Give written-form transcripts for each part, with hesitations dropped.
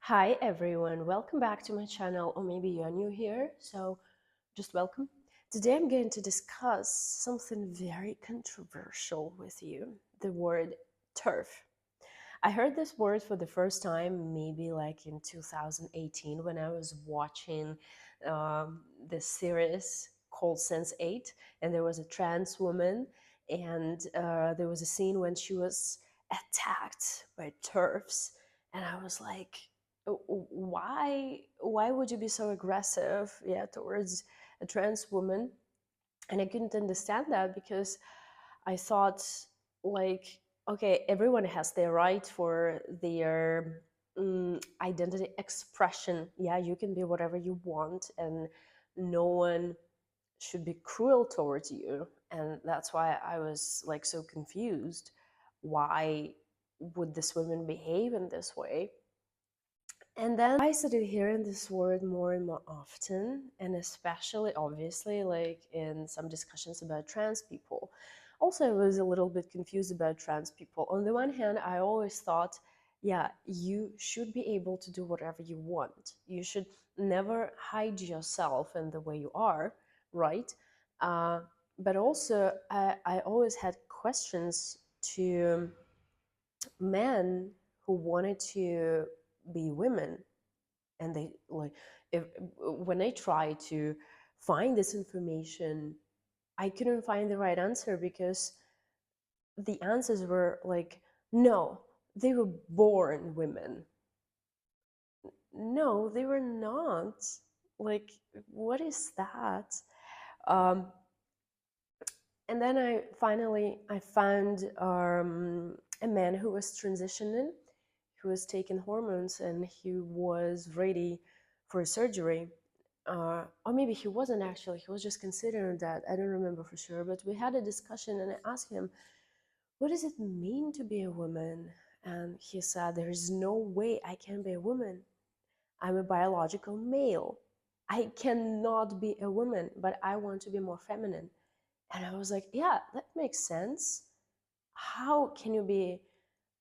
Hi everyone, welcome back to my channel, or maybe you're new here, so just welcome. Today I'm going to discuss something very controversial with you, the word TERF. I heard this word for the first time maybe like in 2018 when I was watching this series called Sense8, and there was a trans woman, and there was a scene when she was attacked by TERFs, and I was like, why would you be so aggressive, yeah, towards a trans woman? And I couldn't understand that because I thought, like, okay, everyone has their right for their identity expression. Yeah, you can be whatever you want, and no one should be cruel towards you. And that's why I was like so confused. Why would this woman behave in this way? And then I started hearing this word more and more often, and especially, obviously, like in some discussions about trans people. Also, I was a little bit confused about trans people. On the one hand, I always thought, yeah, you should be able to do whatever you want. You should never hide yourself in the way you are, right? Uh, but also, I always had questions to men who wanted to be women, and they like, if when I try to find this information, I couldn't find the right answer, because the answers were like, no, they were born women. No, they were not. Like, what is that? um, and then I found a man who was transitioning, who was taking hormones, and he was ready for surgery. Or maybe he wasn't actually, he was just considering that. I don't remember for sure, but we had a discussion and I asked him, what does it mean to be a woman? And he said, there is no way I can be a woman. I'm a biological male. I cannot be a woman, but I want to be more feminine. And I was like, yeah, that makes sense. How can you be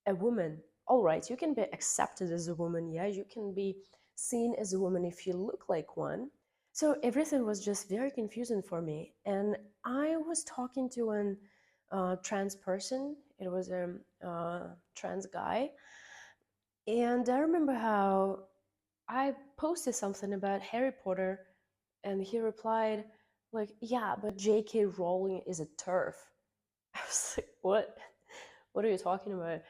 a woman? All right, you can be accepted as a woman. Yeah, you can be seen as a woman if you look like one. So everything was just very confusing for me. And I was talking to an trans person. It was a trans guy. And I remember how I posted something about Harry Potter, and he replied, like, yeah, but JK Rowling is a TERF. I was like, what? What are you talking about?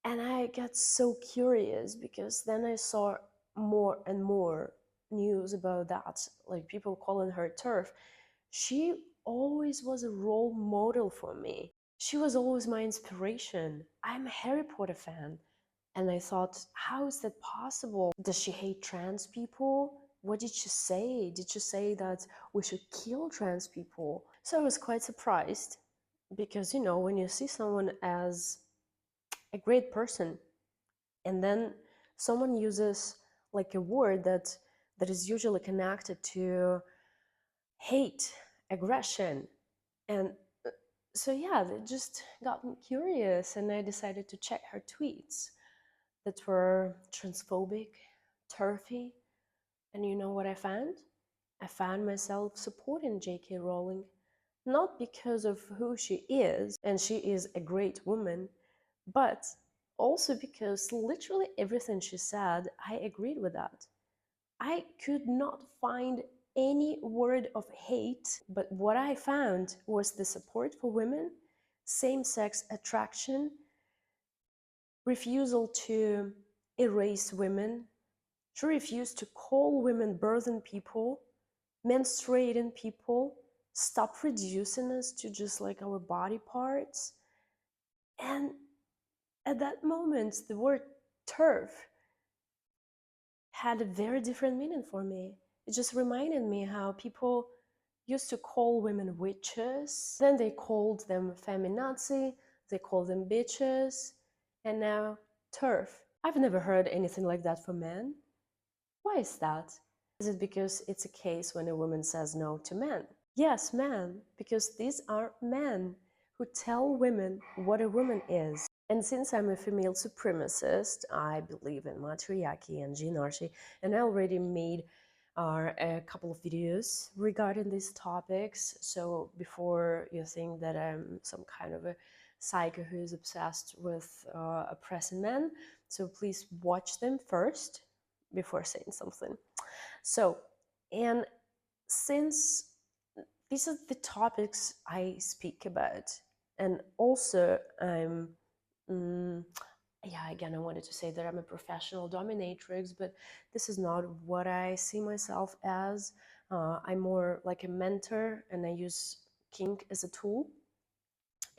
And I got so curious, because then I saw more and more news about that, like people calling her TERF. She always was a role model for me. She was always my inspiration. I'm a Harry Potter fan. And I thought, how is that possible? Does she hate trans people? What did she say? Did she say that we should kill trans people? So I was quite surprised, because, when you see someone as a great person, and then someone uses like a word that is usually connected to hate, aggression, and so yeah, that just got me curious, and I decided to check her tweets that were transphobic, turfy, and you know what I found? I found myself supporting JK Rowling, not because of who she is, and she is a great woman, but also because literally everything she said, I agreed with that. I could not find any word of hate, but what I found was the support for women, same-sex attraction, refusal to erase women. She refused to call women burden people, menstruating people, stop reducing us to just like our body parts. And at that moment, the word TERF had a very different meaning for me. It just reminded me how people used to call women witches, then they called them feminazi, they called them bitches, and now TERF. I've never heard anything like that for men. Why is that? Is it because it's a case when a woman says no to men? Yes, men, because these are men who tell women what a woman is. And since I'm a female supremacist, I believe in matriarchy and genarchy, and I already made a couple of videos regarding these topics. So before you think that I'm some kind of a psycho who is obsessed with oppressing men, so please watch them first before saying something. So, and since these are the topics I speak about, and also I'm Mm, yeah, again, I wanted to say that I'm a professional dominatrix, but this is not what I see myself as. I'm more like a mentor, and I use kink as a tool,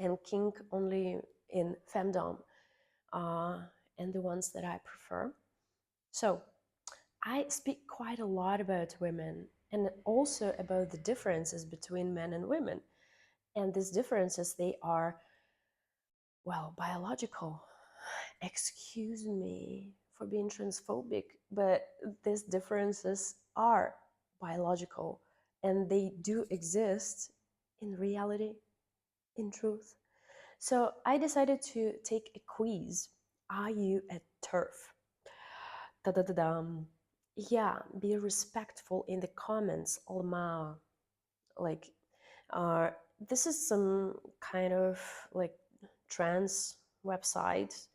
and kink only in femdom, uh, and the ones that I prefer. So I speak quite a lot about women and also about the differences between men and women. And these differences, they are, well, biological. Excuse me for being transphobic, but these differences are biological and they do exist in reality, in truth. So I decided to take a quiz. Are you a TERF? Da-da-da-dum. Yeah, be respectful in the comments, Olma. Like, uh, this is some kind of like trans website,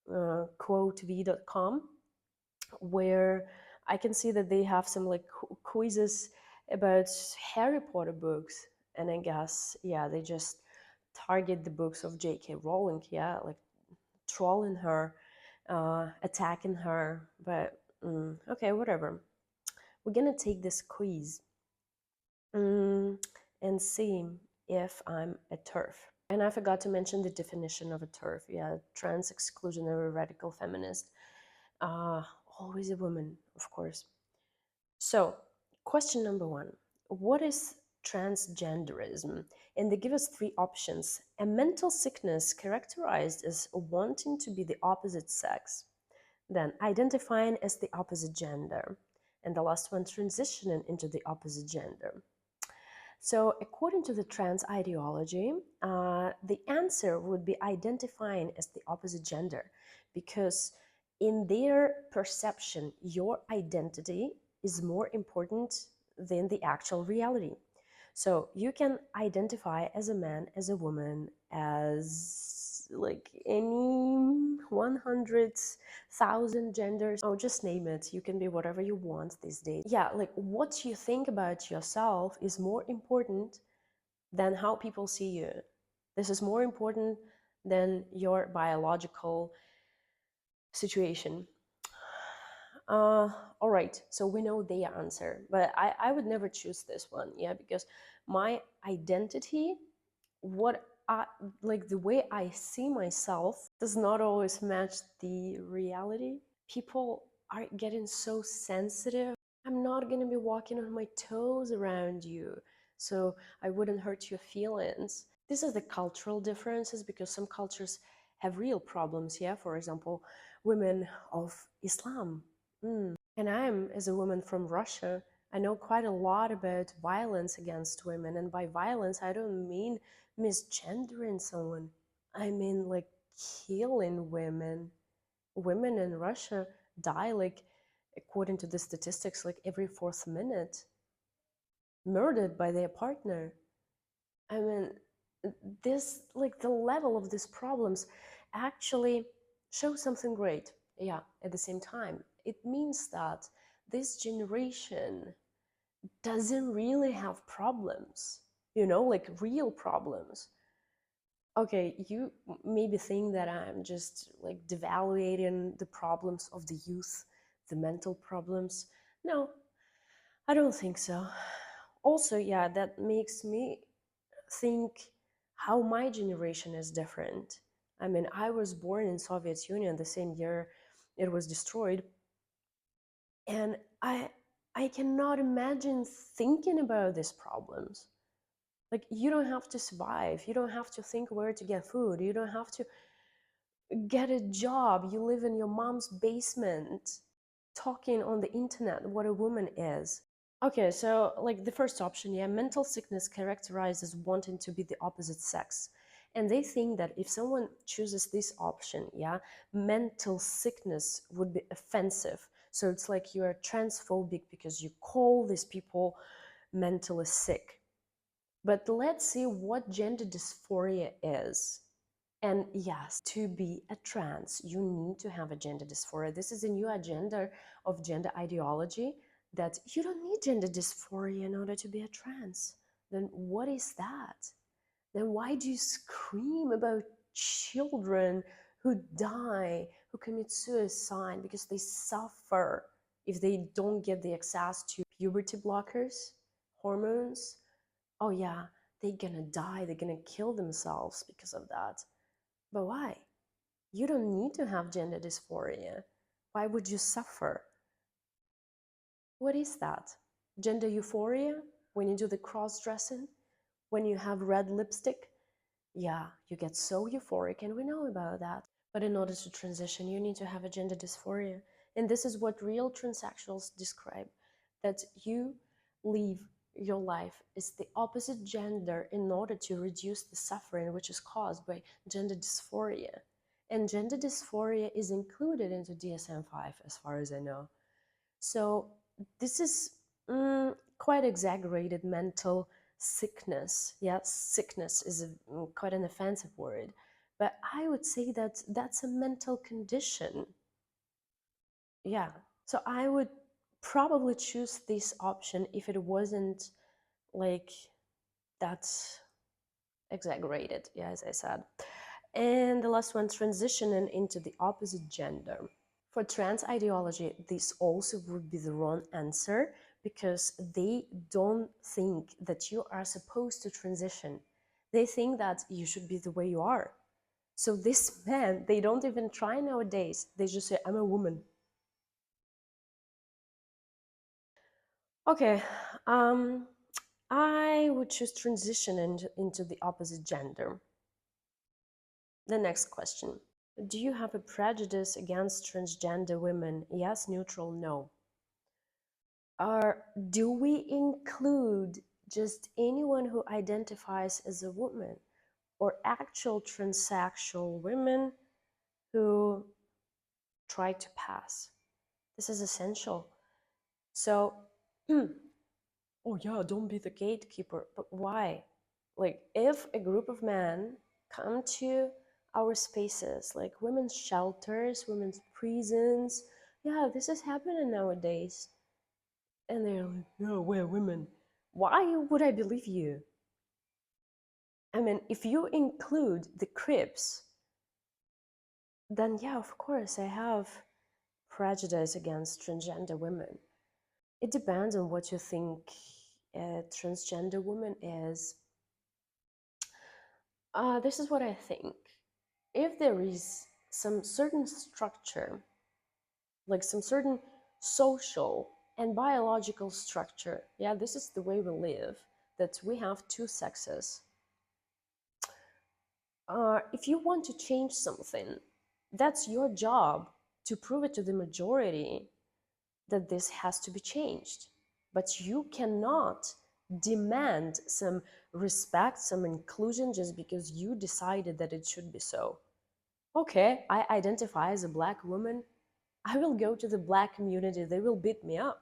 quotev.com, where I can see that they have some like quizzes about Harry Potter books, and I guess yeah, they just target the books of JK Rowling, yeah, like trolling her, attacking her. But okay, whatever. We're gonna take this quiz and see if I'm a TERF. And I forgot to mention the definition of a TERF. Yeah, trans exclusionary radical feminist. Uh, Always a woman, of course. So, question number one: what is transgenderism? And they give us three options: a mental sickness characterized as wanting to be the opposite sex, then identifying as the opposite gender, and the last one, transitioning into the opposite gender. So, according to the trans ideology, the answer would be identifying as the opposite gender, because in their perception, your identity is more important than the actual reality. So, you can identify as a man, as a woman, as like any 100,000 genders. Oh, just name it. You can be whatever you want these days. Yeah, like what you think about yourself is more important than how people see you. This is more important than your biological situation. All right, so we know the answer, but I would never choose this one, yeah, because my identity, what I like, the way I see myself does not always match the reality. People are getting so sensitive. I'm not gonna be walking on my toes around you, so I wouldn't hurt your feelings. This is the cultural differences, because some cultures have real problems, yeah? For example, women of Islam. And I'm, as a woman from Russia, I know quite a lot about violence against women. And by violence, I don't mean misgendering someone. I mean like killing women. Women in Russia die, like, according to the statistics, like every fourth minute, murdered by their partner. I mean, this, like, the level of these problems actually shows something great. Yeah, at the same time, it means that this generation doesn't really have problems, like real problems. Okay, you maybe think that I'm just like devaluating the problems of the youth, the mental problems. No, I don't think so. Also, yeah, that makes me think how my generation is different. I mean, I was born in Soviet Union the same year it was destroyed, and I cannot imagine thinking about these problems. Like, you don't have to survive. You don't have to think where to get food. You don't have to get a job. You live in your mom's basement talking on the internet what a woman is. Okay, so like the first option, yeah, mental sickness characterized as wanting to be the opposite sex. And they think that if someone chooses this option, yeah, mental sickness would be offensive. So it's like you are transphobic because you call these people mentally sick. But let's see what gender dysphoria is. And yes, to be a trans, you need to have a gender dysphoria. This is a new agenda of gender ideology, that you don't need gender dysphoria in order to be a trans. Then what is that? Then why do you scream about children who die, who commit suicide because they suffer if they don't get the access to puberty blockers, hormones? Oh yeah, they're gonna die, they're gonna kill themselves because of that. But why? You don't need to have gender dysphoria. Why would you suffer? What is that? Gender euphoria? When you do the cross dressing? When you have red lipstick? Yeah, you get so euphoric, and we know about that. But in order to transition, you need to have a gender dysphoria. And this is what real transsexuals describe, that you live your life as the opposite gender in order to reduce the suffering which is caused by gender dysphoria. And gender dysphoria is included into DSM-5, as far as I know. So this is quite exaggerated mental sickness. Yes, sickness is quite an offensive word, but I would say that that's a mental condition. Yeah, so I would probably choose this option if it wasn't like that exaggerated, yeah, as I said. And the last one, transitioning into the opposite gender. For trans ideology, this also would be the wrong answer, because they don't think that you are supposed to transition. They think that you should be the way you are. So this men, they don't even try nowadays. They just say, I'm a woman. Okay, I would choose transition into the opposite gender. The next question. Do you have a prejudice against transgender women? Yes, neutral, no. Or do we include just anyone who identifies as a woman, or actual transsexual women who try to pass? This is essential. So, oh yeah, don't be the gatekeeper. But why? Like, if a group of men come to our spaces, like women's shelters, women's prisons, yeah, this is happening nowadays. And they're like, no, we're women. Why would I believe you? I mean, if you include the Crips, then yeah, of course, I have prejudice against transgender women. It depends on what you think a transgender woman is. This is what I think. If there is some certain structure, like some certain social and biological structure, yeah, this is the way we live, that we have two sexes. If you want to change something, that's your job to prove it to the majority that this has to be changed. But you cannot demand some respect, some inclusion just because you decided that it should be so. Okay, I identify as a black woman. I will go to the black community. They will beat me up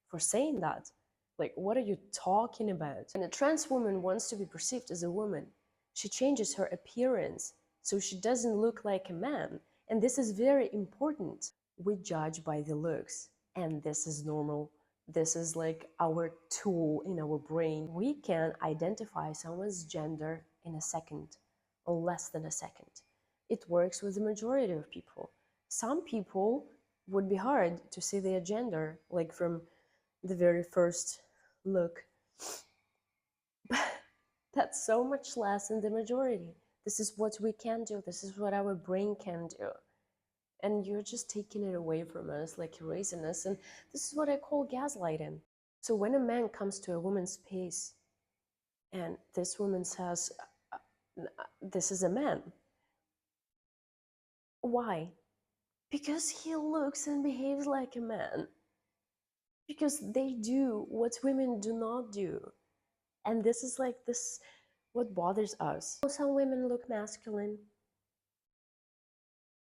for saying that. Like, what are you talking about? And a trans woman wants to be perceived as a woman. She changes her appearance so she doesn't look like a man. And this is very important. We judge by the looks, and this is normal. This is like our tool in our brain. We can identify someone's gender in a second, or less than a second. It works with the majority of people. Some people would be hard to see their gender, like from the very first look. But that's so much less in the majority. This is what we can do. This is what our brain can do. And you're just taking it away from us, like erasing us. And this is what I call gaslighting. So when a man comes to a woman's space and this woman says, this is a man, why? Because he looks and behaves like a man. Because they do what women do not do. And this is like this What bothers us? Some women look masculine,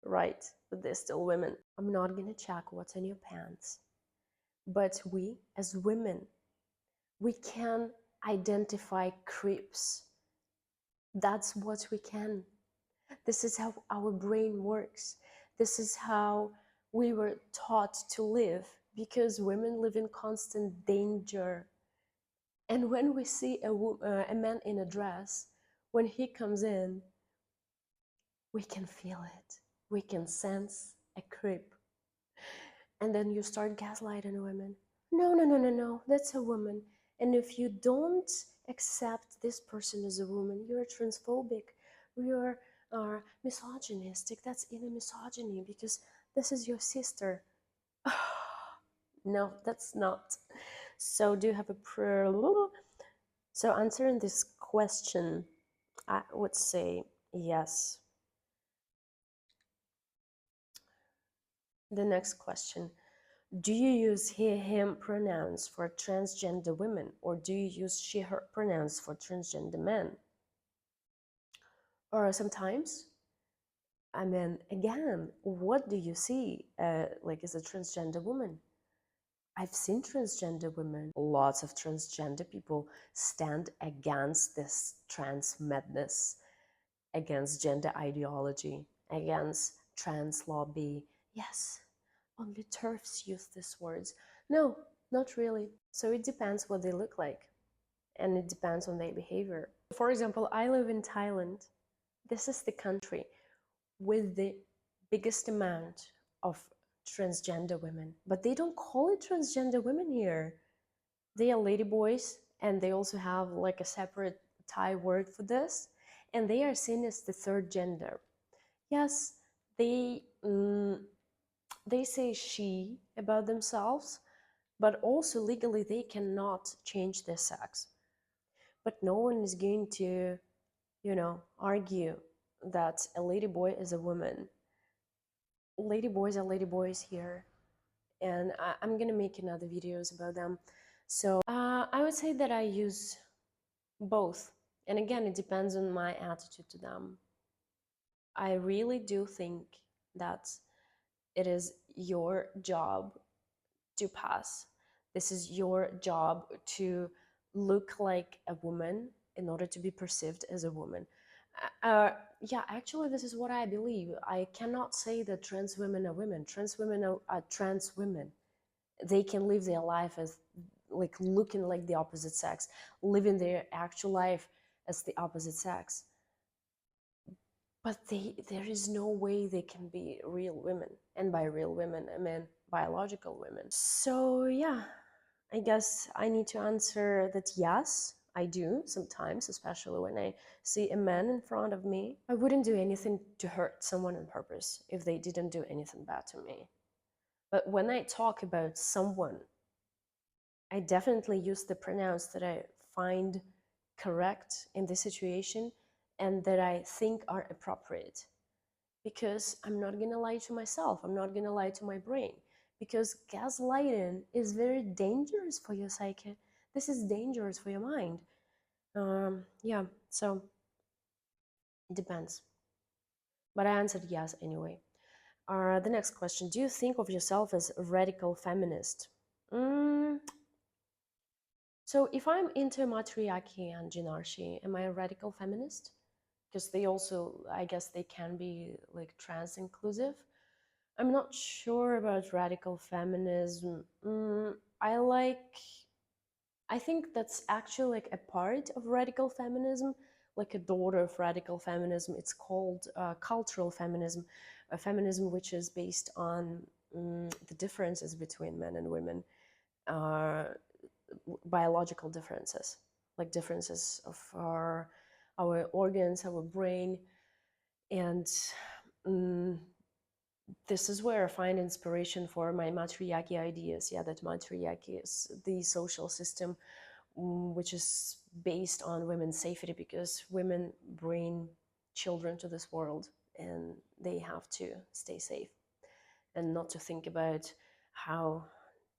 right? But they're still women. I'm not gonna check what's in your pants. But we, as women, we can identify creeps. That's what we can. This is how our brain works. This is how we were taught to live, because women live in constant danger. And when we see a man in a dress, when he comes in, we can feel it. We can sense a creep. And then you start gaslighting women. No, no, no, no, no, that's a woman. And if you don't accept this person as a woman, you're transphobic, you're misogynistic. That's inner misogyny, because this is your sister. No, that's not. So do you have a prayer? So answering this question, I would say yes. The next question: do you use he, him pronouns for transgender women, or do you use she, her pronouns for transgender men? Or sometimes, I mean, again, what do you see like as a transgender woman? I've seen transgender women. Lots of transgender people stand against this trans madness, against gender ideology, against trans lobby. Yes, only TERFs use these words. No, not really. So it depends what they look like, and it depends on their behavior. For example, I live in Thailand. This is the country with the biggest amount of transgender women, but they don't call it transgender women here. They are ladyboys, and they also have like a separate Thai word for this, and they are seen as the third gender. Yes, they say she about themselves, but also legally they cannot change their sex. But no one is going to, argue that a ladyboy is a woman. Ladyboys are ladyboys here, and I'm gonna make another videos about them. So I would say that I use both, and again, it depends on my attitude to them. I really do think that it is your job to pass. This is your job to look like a woman in order to be perceived as a woman. Yeah, actually, this is what I believe. I cannot say that trans women are women. Trans women are trans women. They can live their life as like looking like the opposite sex, living their actual life as the opposite sex. But there is no way they can be real women. And by real women, I mean biological women. So yeah, I guess I need to answer that yes, I do sometimes, especially when I see a man in front of me. I wouldn't do anything to hurt someone on purpose if they didn't do anything bad to me. But when I talk about someone, I definitely use the pronouns that I find correct in the situation and that I think are appropriate. Because I'm not gonna lie to myself, I'm not gonna lie to my brain. Because gaslighting is very dangerous for your psyche. This is dangerous for your mind. Yeah, so it depends. But I answered yes anyway. The next question: do you think of yourself as a radical feminist? Mm, so if I'm into matriarchy and genarchy, am I a radical feminist? Because they also, I guess they can be like trans inclusive. I'm not sure about radical feminism. I think that's actually like a part of radical feminism, like a daughter of radical feminism. It's called cultural feminism, a feminism which is based on the differences between men and women, uh, biological differences, like differences of our organs, our brain, and um, this is where I find inspiration for my matriarchy ideas. Yeah, that matriarchy is the social system which is based on women's safety, because women bring children to this world and they have to stay safe and not to think about how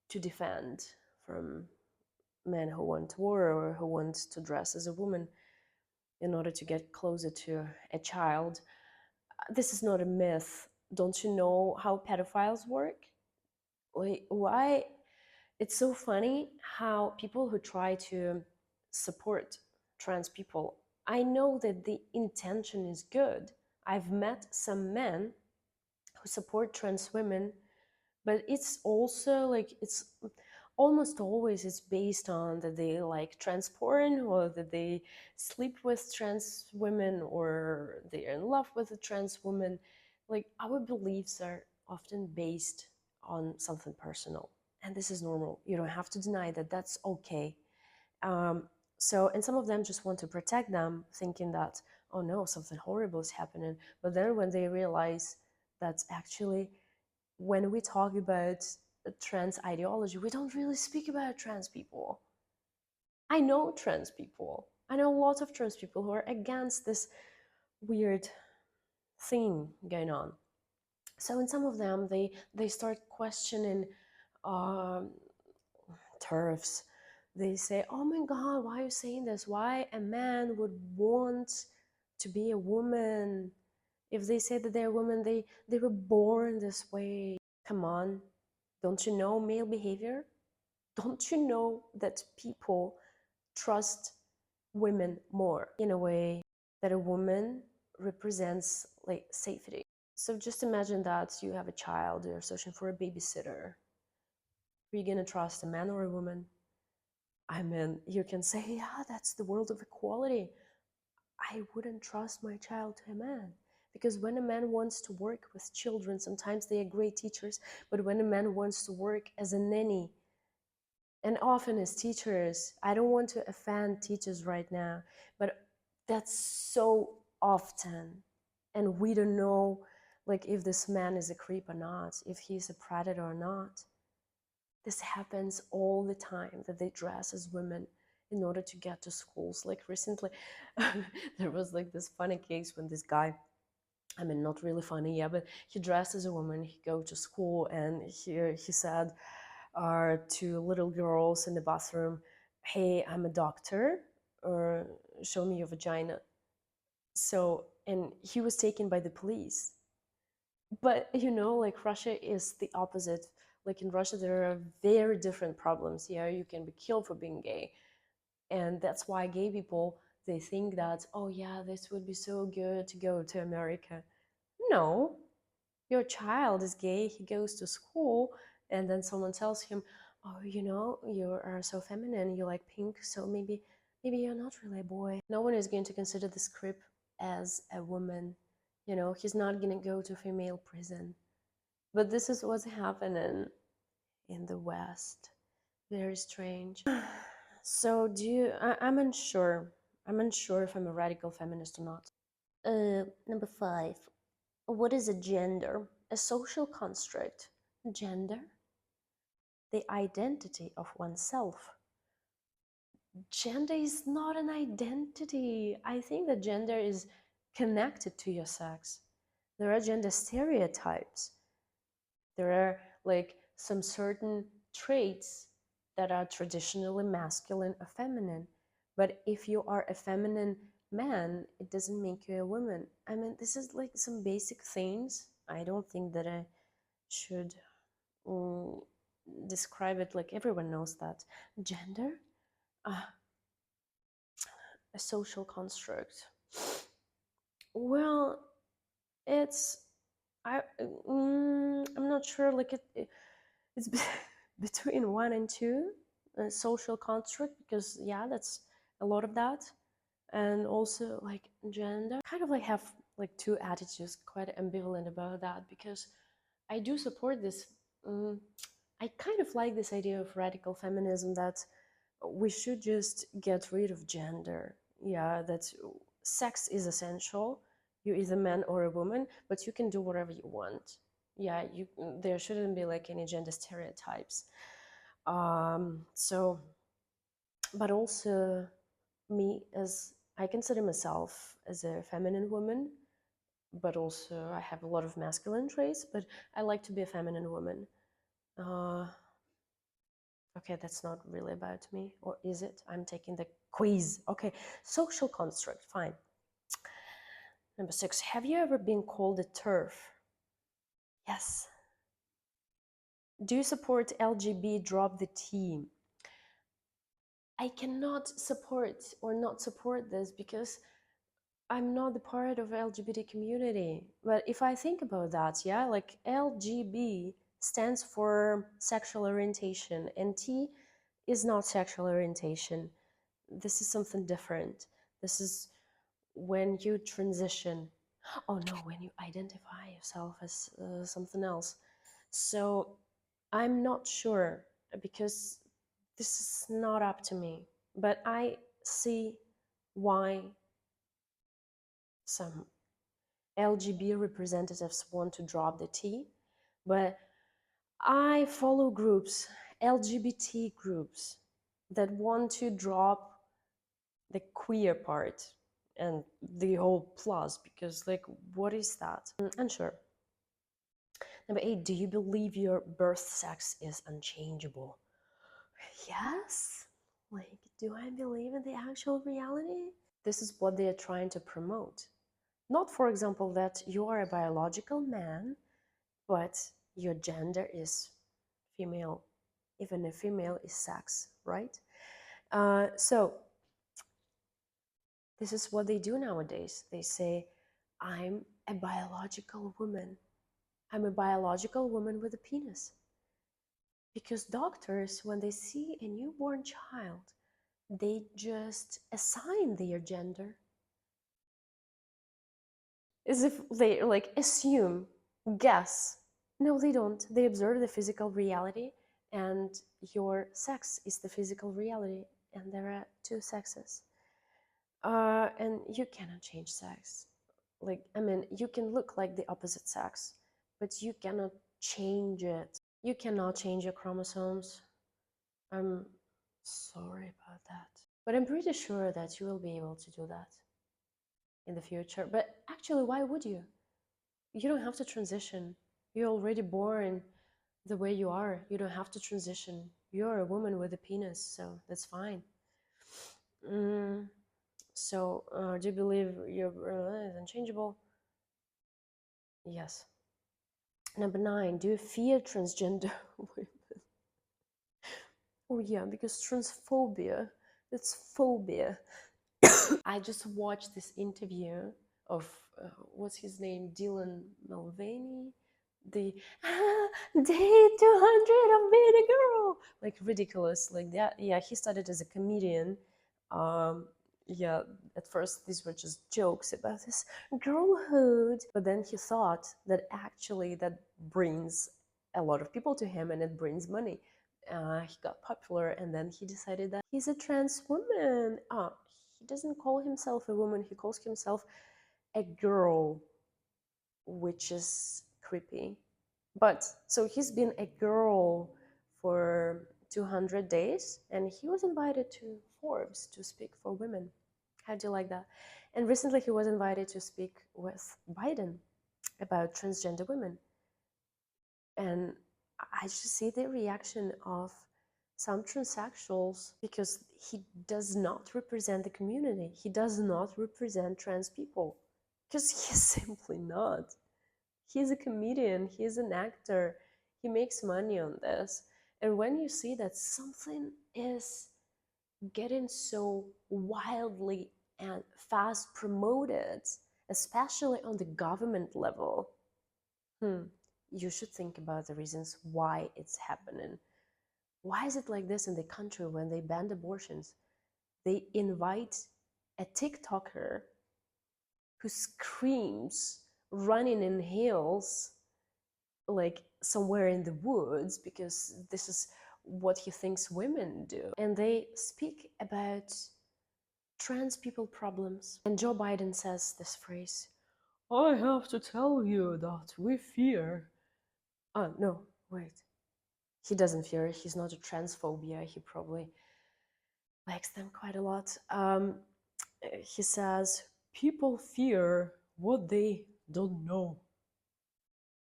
to defend from men who want war or who want to dress as a woman. in order to get closer to a child. This is not a myth. Don't you know how pedophiles work? Like, why? It's so funny how people who try to support trans people, I know that the intention is good. I've met some men who support trans women, but it's also like, it's almost always it's based on that they like trans porn, or that they sleep with trans women, or they're in love with a trans woman. Like, our beliefs are often based on something personal, and this is normal. You don't have to deny that. That's okay. um, and some of them just want to protect them, thinking that, oh no, something horrible is happening. But then when they realize that actually, when we talk about trans ideology, we don't really speak about trans people. I know trans people. I know a lot of trans people who are against this weird thing going on. So in some of them, they start questioning um, TERFs. They say, oh my God, why are you saying this? Why a man would want to be a woman? If they say that they're a woman, they were born this way. Come on, don't you know male behavior? Don't you know that people trust women more, in a way that a woman represents like safety? So just imagine that you have a child, you're searching for a babysitter. Are you gonna trust a man or a woman? I mean, you can say, yeah, that's the world of equality. I wouldn't trust my child to a man. Because when a man wants to work with children, sometimes they are great teachers, but when a man wants to work as a nanny, and often as teachers, I don't want to offend teachers right now, but that's so often. And we don't know, like, if this man is a creep or not, if he's a predator or not. This happens all the time, that they dress as women in order to get to schools. Like recently, there was like this funny case when this guy, I mean, not really funny, yeah, but he dressed as a woman. He go to school, and he said to little girls in the bathroom, "Hey, I'm a doctor," or "Show me your vagina." So, and he was taken by the police. But you know, like, Russia is the opposite. Like, in Russia, there are very different problems. Yeah, you can be killed for being gay, and that's why gay people, they think that, oh yeah, this would be so good to go to America. No, your child is gay. He goes to school, and then someone tells him, oh, you know, you are so feminine. You like pink, so maybe you're not really a boy. No one is going to consider this creep as a woman. You know, he's not gonna go to female prison. But this is what's happening in the West. Very strange. So I'm unsure. I'm unsure if I'm a radical feminist or not. Number 5. What is a gender? A social construct. Gender? The identity of oneself. Gender is not an identity. I think that gender is connected to your sex. There are gender stereotypes. There are like some certain traits that are traditionally masculine or feminine. But if you are a feminine man, it doesn't make you a woman. I mean, this is like some basic things. I don't think that I should mm, describe it, like everyone knows that. Gender? Uh, a social construct. Well, it's I'm not sure, like it's between 1 and 2, a social construct, because yeah, that's a lot of that. And also like gender, kind of like have like two attitudes, quite ambivalent about that, because I do support this. I kind of like this idea of radical feminism, that we should just get rid of gender. Yeah, that sex is essential. You're either man or a woman, but you can do whatever you want. Yeah, there shouldn't be like any gender stereotypes. So, but also me, as I consider myself as a feminine woman, but also I have a lot of masculine traits, but I like to be a feminine woman. Uh, Okay, that's not really about me, or is it? I'm taking the quiz. Okay, social construct, fine. Number 6, have you ever been called a TERF? Yes. Do you support LGB drop the T? I cannot support or not support this because I'm not the part of LGBT community. But if I think about that, yeah, like LGB stands for sexual orientation and T is not sexual orientation. This is something different. This is when you transition. Oh no, when you identify yourself as something else. So I'm not sure because this is not up to me. But I see why some LGB representatives want to drop the T, but I follow groups, LGBT groups, that want to drop the queer part and the whole plus, because like, what is that? Unsure. Number 8, do you believe your birth sex is unchangeable? Yes. Like, do I believe in the actual reality? This is what they are trying to promote. Not, for example, that you are a biological man, but your gender is female, even if female is sex, right? So this is what they do nowadays. They say, I'm a biological woman. I'm a biological woman with a penis. Because doctors, when they see a newborn child, they just assign their gender as if they like assume, guess. No, they don't. They observe the physical reality, and your sex is the physical reality, and there are two sexes. And you cannot change sex. Like, I mean, you can look like the opposite sex, but you cannot change it. You cannot change your chromosomes. I'm sorry about that. But I'm pretty sure that you will be able to do that in the future. But actually, why would you? You don't have to transition. You're already born the way you are. You don't have to transition. You're a woman with a penis, so that's fine. So, do you believe your is unchangeable? Yes. Number 9, do you fear transgender women? Oh yeah, because transphobia, it's phobia. I just watched this interview of what's his name, Dylan Mulvaney, the day 200 of being a girl, like ridiculous, like that. Yeah, he started as a comedian. Um, yeah, at first these were just jokes about his girlhood, but then he thought that actually that brings a lot of people to him and it brings money. He got popular, and then he decided that he's a trans woman. He doesn't call himself a woman, he calls himself a girl, which is creepy. But so he's been a girl for 200 days, and he was invited to Forbes to speak for women. How do you like that? And recently he was invited to speak with Biden about transgender women. And I just see the reaction of some transsexuals because he does not represent the community. He does not represent trans people because he's simply not. He's a comedian, he's an actor, he makes money on this. And when you see that something is getting so wildly and fast promoted, especially on the government level, you should think about the reasons why it's happening. Why is it like this in the country when they banned abortions? They invite a TikToker who screams running in heels like somewhere in the woods because this is what he thinks women do. And they speak about trans people problems. And Joe Biden says this phrase, I have to tell you that we fear. No, wait. He doesn't fear. He's not a transphobia. He probably likes them quite a lot. He says, people fear what they don't know.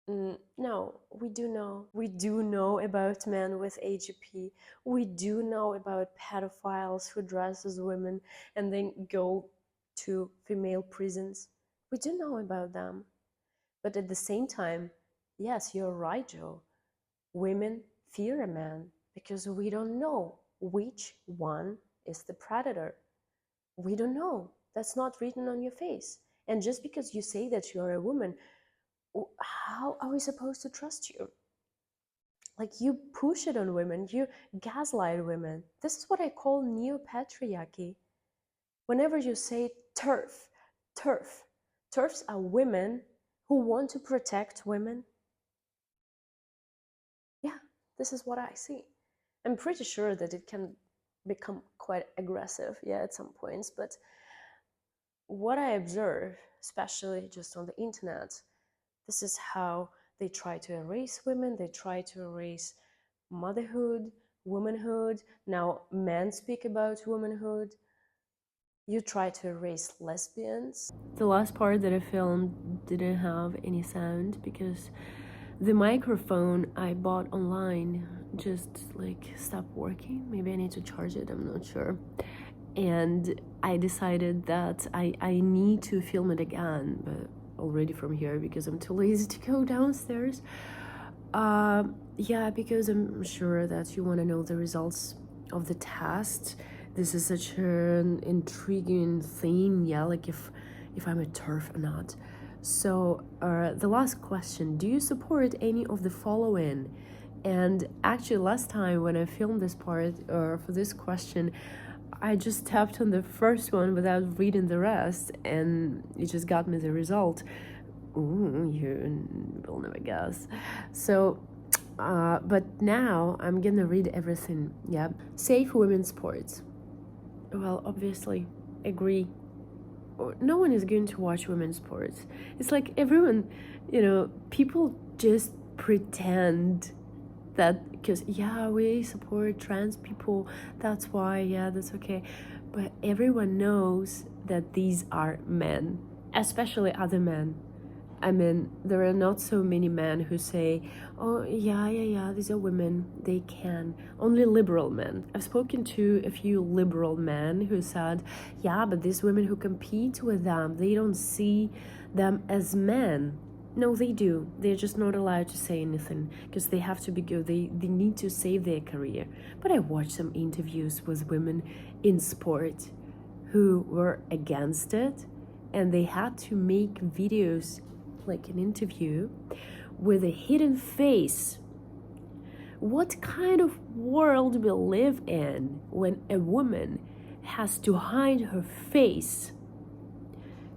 No, we do know. We do know about men with AGP. We do know about pedophiles who dress as women and then go to female prisons. We do know about them. But at the same time, yes, you're right, Joe. Women fear a man because we don't know which one is the predator. We don't know. That's not written on your face. And just because you say that you're a woman, how are we supposed to trust you? Like, you push it on women, you gaslight women. This is what I call neo-patriarchy. Whenever you say TERF, TERF, TERFs are women who want to protect women. Yeah, this is what I see. I'm pretty sure that it can become quite aggressive, yeah, at some points, but what I observe, especially just on the internet, this is how they try to erase women, they try to erase motherhood, womanhood. Now men speak about womanhood. You try to erase lesbians. The last part that I filmed didn't have any sound because the microphone I bought online just like stopped working. Maybe I need to charge it, I'm not sure. And I decided that I need to film it again, but already from here because I'm too lazy to go downstairs. Yeah, because I'm sure that you want to know the results of the test. This is such an intriguing thing, yeah, like if I'm a TERF or not. So the last question, do you support any of the following? And actually last time when I filmed this part for this question, I just tapped on the first one without reading the rest, and it just got me the result. Ooh, you will never guess. So, but now I'm gonna read everything. Yeah, safe women's sports. Well, obviously, agree. No one is going to watch women's sports. It's like everyone, people just pretend that because yeah, we support trans people, that's why, yeah, that's okay. But everyone knows that these are men, especially other men. I mean, there are not so many men who say, oh, yeah, these are women, they can. Only liberal men. I've spoken to a few liberal men who said, yeah, but these women who compete with them, they don't see them as men. No, they do. They're just not allowed to say anything because they have to be good. They need to save their career. But I watched some interviews with women in sport who were against it, and they had to make videos like an interview with a hidden face. What kind of world we live in when a woman has to hide her face?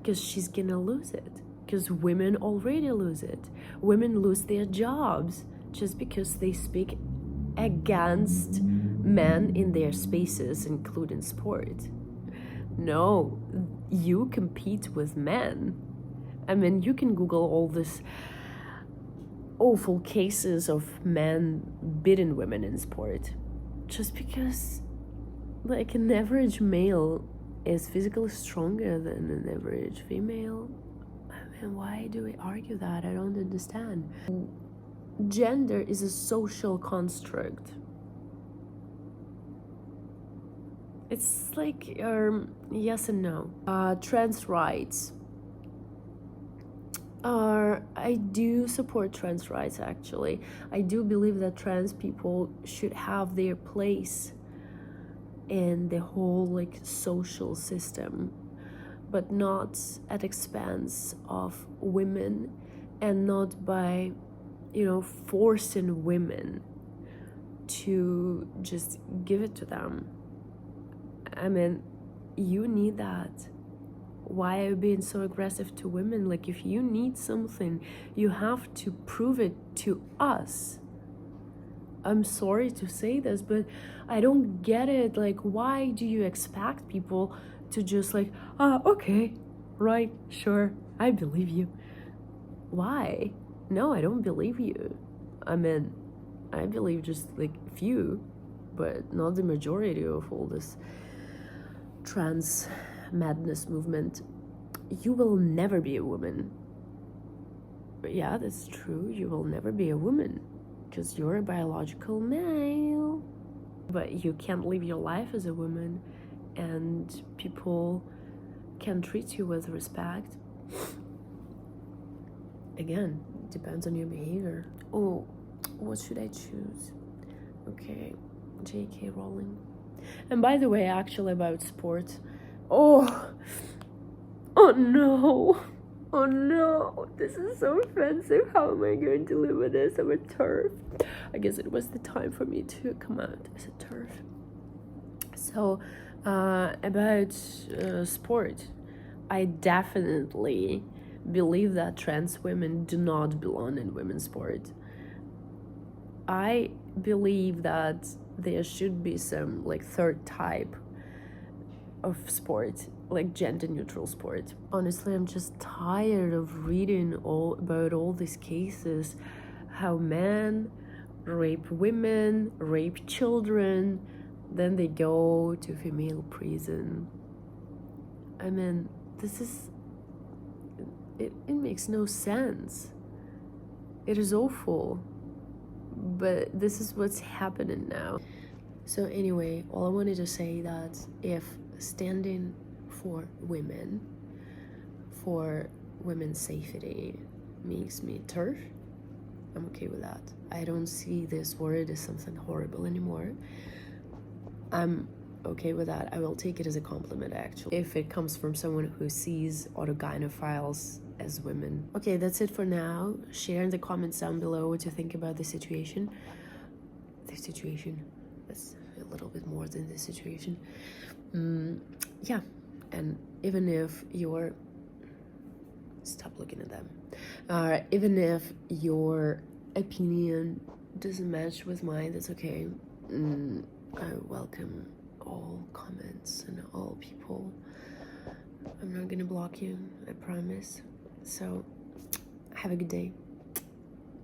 Because she's gonna lose it. Because women already lose it. Women lose their jobs just because they speak against men in their spaces, including sport. No, you compete with men. I mean, you can Google all this awful cases of men beating women in sport. Just because, like, an average male is physically stronger than an average female. I mean, why do we argue that? I don't understand. Gender is a social construct. It's like yes and no. Trans rights. I do support trans rights, actually. I do believe that trans people should have their place in the whole like social system, but not at expense of women, and not by forcing women to just give it to them. I mean, you need that. Why are you being so aggressive to women? Like, if you need something, you have to prove it to us. I'm sorry to say this, but I don't get it. Like, why do you expect people to just like, okay, right, sure, I believe you? Why? No, I don't believe you. I mean, I believe just like few, but not the majority of all this trans madness movement. You will never be a woman. But yeah, that's true. You will never be a woman because you're a biological male. But you can't live your life as a woman, and people can treat you with respect. Again, depends on your behavior. Oh, what should I choose? Okay, JK Rowling. And by the way, actually about sports. Oh no. Oh no, this is so offensive. How am I going to live with this? I'm a TERF. I guess it was the time for me to come out as a TERF. So, about sport, I definitely believe that trans women do not belong in women's sport. I believe that there should be some like third type of sport, like gender neutral sport. Honestly, I'm just tired of reading about all these cases, how men rape women, rape children, then they go to female prison. I mean, this is, it makes no sense. It is awful, but this is what's happening now. So anyway, all I wanted to say that if standing for women, for women's safety makes me TERF, I'm okay with that. I don't see this word as something horrible anymore. I'm okay with that. I will take it as a compliment, actually, if it comes from someone who sees autogynephiles as women. Okay, that's it for now. Share in the comments down below what you think about the situation. That's a little bit more than the situation. Yeah, and even if you're, stop looking at them. Even if your opinion doesn't match with mine, that's okay. I welcome all comments and all people. I'm not gonna block you, I promise. So have a good day.